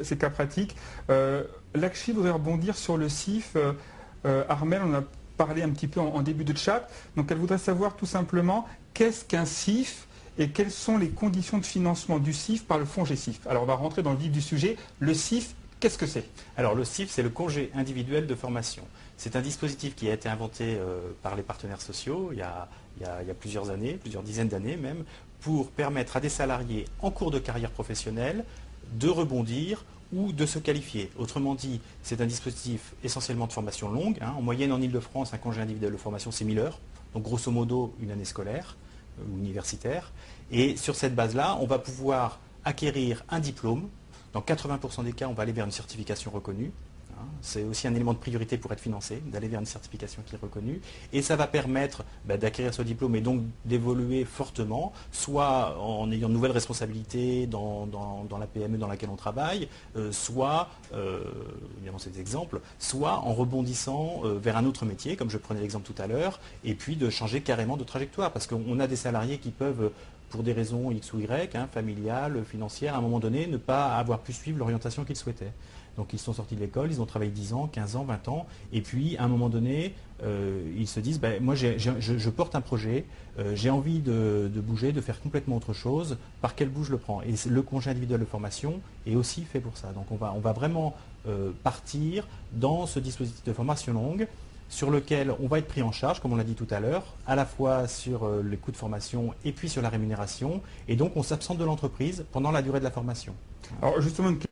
ces cas pratiques. Lakshmi voudrait rebondir sur le CIF. Armelle, on a parlé un petit peu en début de chat. Donc elle voudrait savoir tout simplement qu'est-ce qu'un CIF et quelles sont les conditions de financement du CIF par le fonds GECIF. Alors on va rentrer dans le vif du sujet. Le CIF, qu'est-ce que c'est? Alors le CIF, c'est le congé individuel de formation. C'est un dispositif qui a été inventé par les partenaires sociaux il y a plusieurs années, plusieurs dizaines d'années même, pour permettre à des salariés en cours de carrière professionnelle de rebondir ou de se qualifier. Autrement dit, c'est un dispositif essentiellement de formation longue. En moyenne en Ile-de-France, un congé individuel de formation, c'est 1000 heures. Donc grosso modo, une année scolaire ou universitaire. Et sur cette base-là, on va pouvoir acquérir un diplôme. Dans 80% des cas, on va aller vers une certification reconnue. C'est aussi un élément de priorité pour être financé, d'aller vers une certification qui est reconnue. Et ça va permettre d'acquérir ce diplôme et donc d'évoluer fortement, soit en ayant de nouvelles responsabilités dans la PME dans laquelle on travaille, soit, évidemment c'est des exemples, soit en rebondissant vers un autre métier, comme je prenais l'exemple tout à l'heure, et puis de changer carrément de trajectoire. Parce qu'on a des salariés qui peuvent, pour des raisons X ou Y, familiales, financières, à un moment donné, ne pas avoir pu suivre l'orientation qu'ils souhaitaient. Donc ils sont sortis de l'école, ils ont travaillé 10 ans, 15 ans, 20 ans, et puis à un moment donné, ils se disent, moi je porte un projet, j'ai envie de bouger, de faire complètement autre chose, par quel bout je le prends? Et le congé individuel de formation est aussi fait pour ça. Donc on va vraiment partir dans ce dispositif de formation longue, sur lequel on va être pris en charge, comme on l'a dit tout à l'heure, à la fois sur les coûts de formation et puis sur la rémunération, et donc on s'absente de l'entreprise pendant la durée de la formation. Alors justement,